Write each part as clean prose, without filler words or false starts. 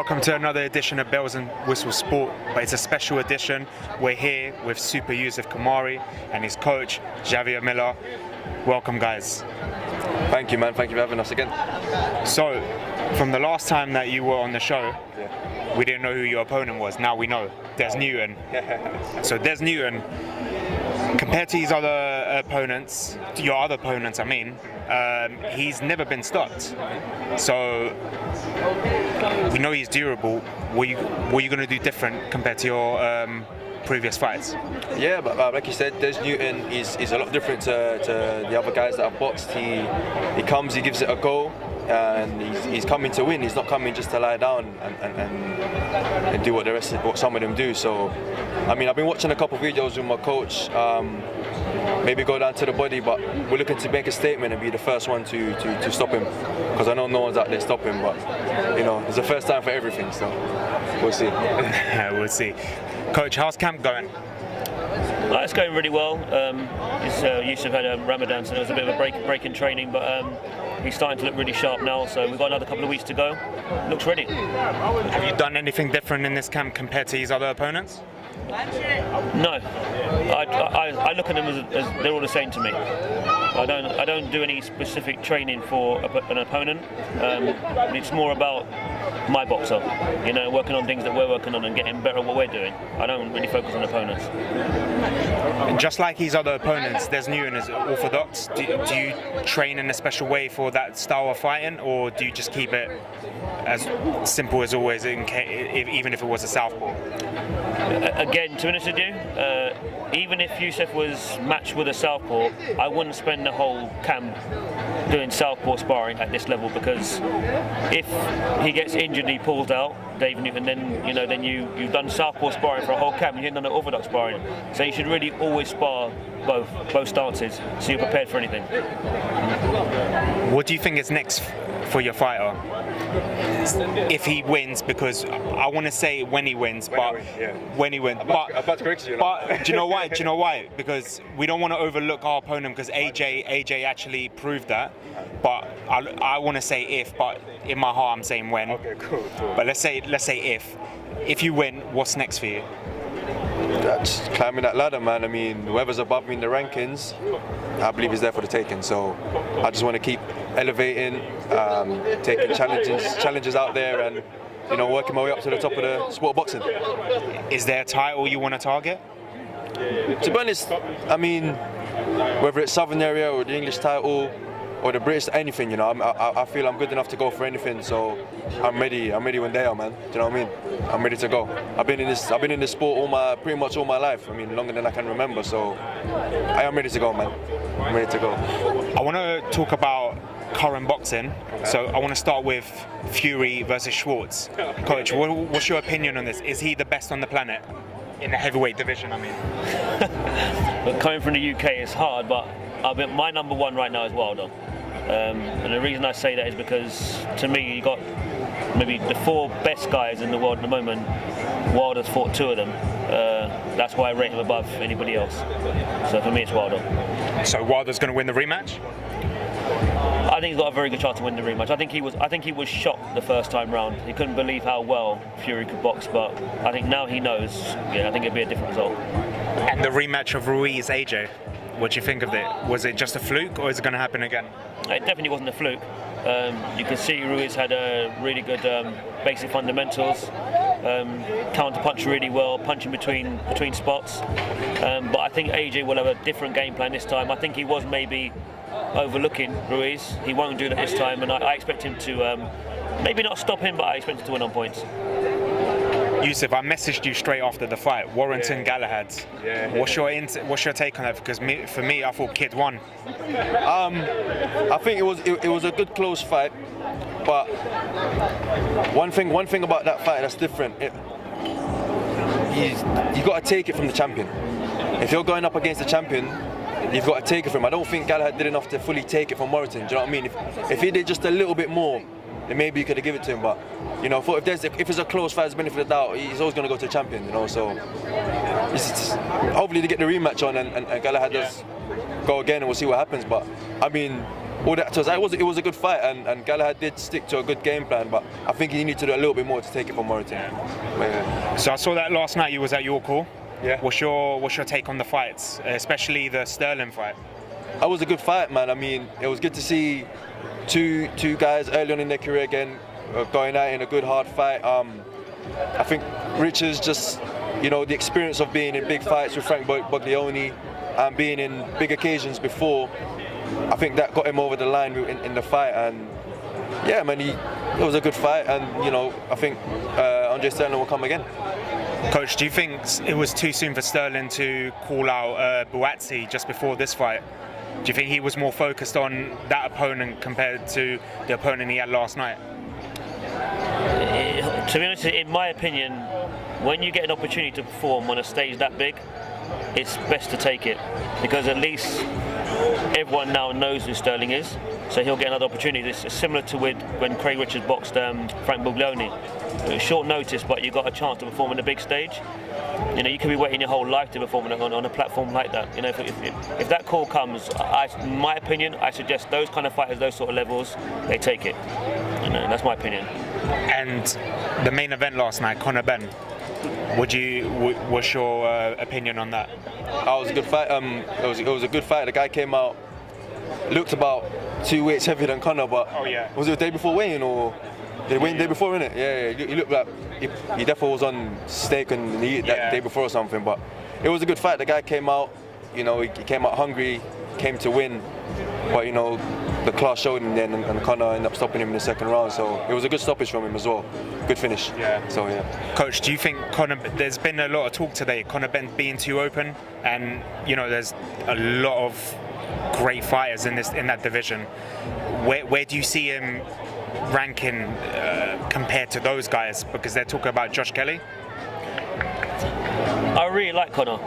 Welcome to another edition of Bells and Whistles Sport, but it's a special edition. We're here with Super Youssef Khoumari and his coach, Xavier. Welcome, guys. Thank you, man. Thank you for having us again. So, from the last time that you were on the show, we didn't know who your opponent was. Now we know. Des Newton. So Des Newton, compared to his other opponents, your other opponents, I mean, he's never been stopped. So we know he's durable. What are you going to do different compared to your previous fights? Yeah, but like you said, Des Newton is a lot different to the other guys that have boxed. He comes, he gives it a go, and he's coming to win. He's not coming just to lie down and do what some of them do. So, I mean, I've been watching a couple of videos with my coach. Maybe go down to the body, but we're looking to make a statement and be the first one to stop him, because I know no one's out there stopping him, but you know, it's the first time for everything, so we'll see. We'll see. Coach, how's camp going? It's going really well. Youssef had a Ramadan, so there was a bit of a break in training, but he's starting to look really sharp now, so we've got another couple of weeks to go. Looks ready. Have you done anything different in this camp compared to his other opponents? No, I look at them as they're all the same to me. I don't do any specific training for an opponent. It's more about my boxer, you know, working on things that we're working on and getting better at what we're doing. I don't really focus on opponents. Just like his other opponents, Des Newton is orthodox. Do you train in a special way for that style of fighting, or do you just keep it as simple as always, even if it was a southpaw? Again, to be honest with you, even if Youssef was matched with a southpaw, I wouldn't spend the whole camp doing southpaw sparring at this level, because if he gets injured and he pulls out, Dave Newton, then you've done southpaw sparring for a whole camp and you haven't done orthodox sparring. So you should really always spar both stances, so you're prepared for anything. What do you think is next for your fighter? If he wins, because I want to say when he wins, but when he wins. But do you know why? Do you know why? Because we don't want to overlook our opponent, because AJ actually proved that. But I want to say if, but in my heart I'm saying when. Okay, cool. But let's say if you win, what's next for you? That's climbing that ladder, man. I mean, whoever's above me in the rankings, I believe is there for the taking. So I just want to keep elevating, taking challenges out there, and working my way up to the top of the sport of boxing. Is there a title you want to target? To be honest, I mean, whether it's Southern area or the English title or the British, anything, I feel I'm good enough to go for anything. So I'm ready when they are, man. Do you know what I mean? I'm ready to go. I've been in this sport pretty much all my life. I mean, longer than I can remember. So I am ready to go, man. I'm ready to go. I want to talk about current boxing. So I want to start with Fury versus Schwartz. Coach, what's your opinion on this? Is he the best on the planet in the heavyweight division? I mean, but coming from the UK, it's hard, but my number one right now is Wilder. And the reason I say that is because, to me, you got maybe the four best guys in the world at the moment. Wilder's fought two of them. That's why I rate him above anybody else. So for me, it's Wilder. So Wilder's going to win the rematch? I think he's got a very good chance to win the rematch. I think he was shocked the first time round. He couldn't believe how well Fury could box, but I think now he knows. I think it'll be a different result. And the rematch of Ruiz AJ, what do you think of it? Was it just a fluke, or is it going to happen again? It definitely wasn't a fluke. You can see Ruiz had a really good basic fundamentals, counter punch really well, punching between spots. But I think AJ will have a different game plan this time. I think he was maybe overlooking Ruiz. He won't do that this time, and I expect him to maybe not stop him, but I expect him to win on points. Youssef, I messaged you straight after the fight. Warrington Galahad. What's your take on that? Because for me, I thought Kid won. I think it was a good close fight, but one thing about that fight that's different. You got to take it from the champion. If you're going up against the champion, you've got to take it from him. I don't think Galahad did enough to fully take it from Warrington. Do you know what I mean? If he did just a little bit more, then maybe you could have given it to him. But if it's a close fight, it's benefit of the doubt. He's always going to go to the champion. So hopefully they get the rematch on and Galahad does go again, and we'll see what happens. But I mean, all that to us. It was a good fight, and Galahad did stick to a good game plan, but I think he needed to do a little bit more to take it from Mauritania. So I saw that last night you was at York Hall. Yeah. What's your take on the fights, especially the Sterling fight? That was a good fight, man. I mean, it was good to see two guys early on in their career again going out in a good hard fight. I think Richards just, the experience of being in big fights with Frank Buglioni and being in big occasions before, I think that got him over the line in the fight. And yeah, man, it was a good fight, and I think Andre Sterling will come again. Coach, do you think it was too soon for Sterling to call out Buatsi just before this fight? Do you think he was more focused on that opponent compared to the opponent he had last night? To be honest, in my opinion, when you get an opportunity to perform on a stage that big, it's best to take it, because at least everyone now knows who Sterling is, so he'll get another opportunity. It's similar to when Craig Richards boxed Frank Buglioni. It was short notice, but you got a chance to perform on a big stage. You could be waiting your whole life to perform on a platform like that. If that call comes, in my opinion, I suggest those kind of fighters, those sort of levels, they take it. That's my opinion. And the main event last night, Conor Benn. What's your opinion on that? That was a good fight. It was a good fight. The guy came out, looked about 2 weights heavier than Conor, but was it the day before weighing, or did he weigh the day before, innit? Yeah. He looked like he definitely was on steak and he ate that day before or something. But it was a good fight. The guy came out, he came out hungry, came to win, but the class showed him then, and Conor ended up stopping him in the second round. So it was a good stoppage from him as well. Good finish. Yeah. So yeah. Coach, do you think there's been a lot of talk today, Conor Benn being too open, and there's a lot of great fighters in that division. Where do you see him ranking compared to those guys? Because they're talking about Josh Kelly. I really like Conor.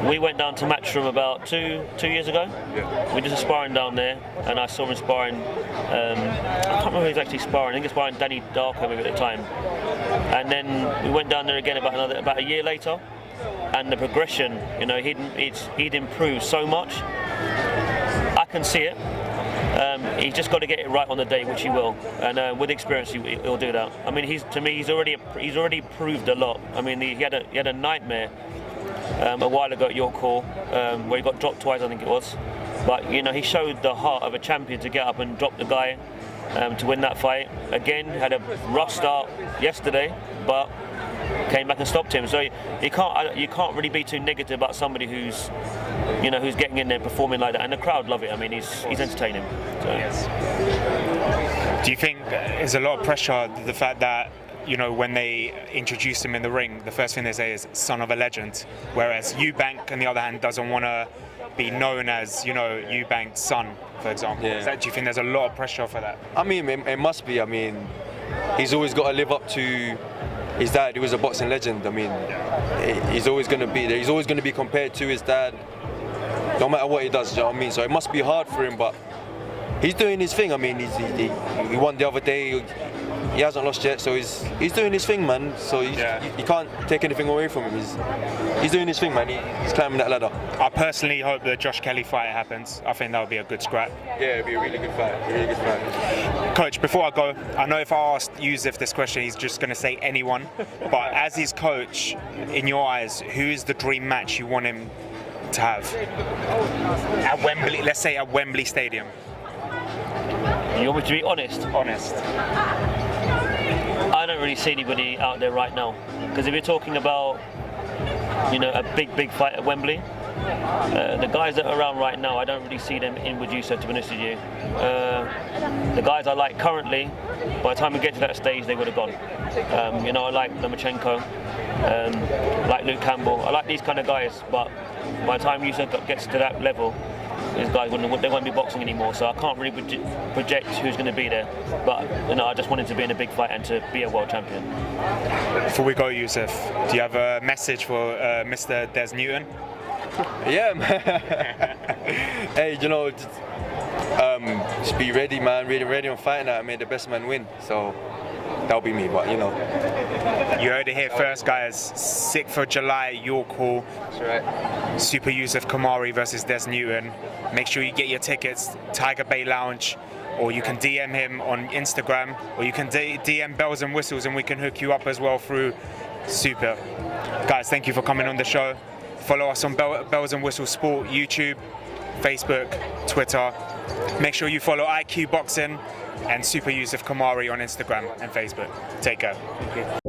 We went down to Matchroom about two years ago. Yeah. We did a sparring down there, and I saw him sparring. I can't remember who he was actually sparring. I think he was sparring Danny Darko maybe at the time. And then we went down there again about a year later, and the progression, he'd improved so much. I can see it. He's just got to get it right on the day, which he will, and with experience he'll do that. I mean, he's already proved a lot. I mean, he had a nightmare a while ago at York Hall, where he got dropped twice, I think it was. But he showed the heart of a champion to get up and drop the guy to win that fight. Again, had a rough start yesterday, but came back and stopped him. So you can't really be too negative about somebody who's getting in there performing like that, and the crowd love it. I mean, he's entertaining. So. Yes. Do you think there's a lot of pressure, the fact that when they introduce him in the ring, the first thing they say is son of a legend, whereas Eubank on the other hand doesn't want to be known as Eubank's son, for example? Yeah. Do you think there's a lot of pressure for that? I mean, it must be. I mean, he's always got to live up to his dad, who was a boxing legend. I mean, he's always going to be there. He's always going to be compared to his dad, no matter what he does. Do you know what I mean? So it must be hard for him, but he's doing his thing. I mean, he won the other day. He hasn't lost yet, so he's doing his thing, man. So you can't take anything away from him. He's doing his thing, man. He's climbing that ladder. I personally hope the Josh Kelly fight happens. I think that would be a good scrap. Yeah, it'd be a really good fight. Coach, before I go, I know if I asked Youssef this question, he's just going to say anyone. But as his coach, in your eyes, who is the dream match you want him to have at Wembley? Let's say at Wembley Stadium. You want me to be honest? Honest. I don't really see anybody out there right now, because if you're talking about a big fight at Wembley, the guys that are around right now, I don't really see them in with Youssef, to be honest with you. The guys I like currently, by the time we get to that stage, they would have gone. I like Lomachenko, like Luke Campbell. I like these kind of guys, but by the time Youssef gets to that level, these guys won't be boxing anymore, so I can't really project who's going to be there. But I just wanted to be in a big fight and to be a world champion. Before we go, Youssef, do you have a message for Mr. Des Newton? Yeah, man. Hey, just be ready, man. Ready on fighting night. I made the best man win. So that'll be me. But you know, You heard it here first, guys. 6th of July, York Hall. that's right. Super Youssef Khoumari versus Des Newton. Make sure you get your tickets, Tiger Bay Lounge, or you can DM him on Instagram, or you can DM Bells and Whistles and we can hook you up as well through Super. Guys, thank you for coming on the show. Follow us on Bells and Whistles Sport, YouTube, Facebook, Twitter. Make sure you follow IQ Boxing and Super Youssef Khoumari on Instagram and Facebook. Take care.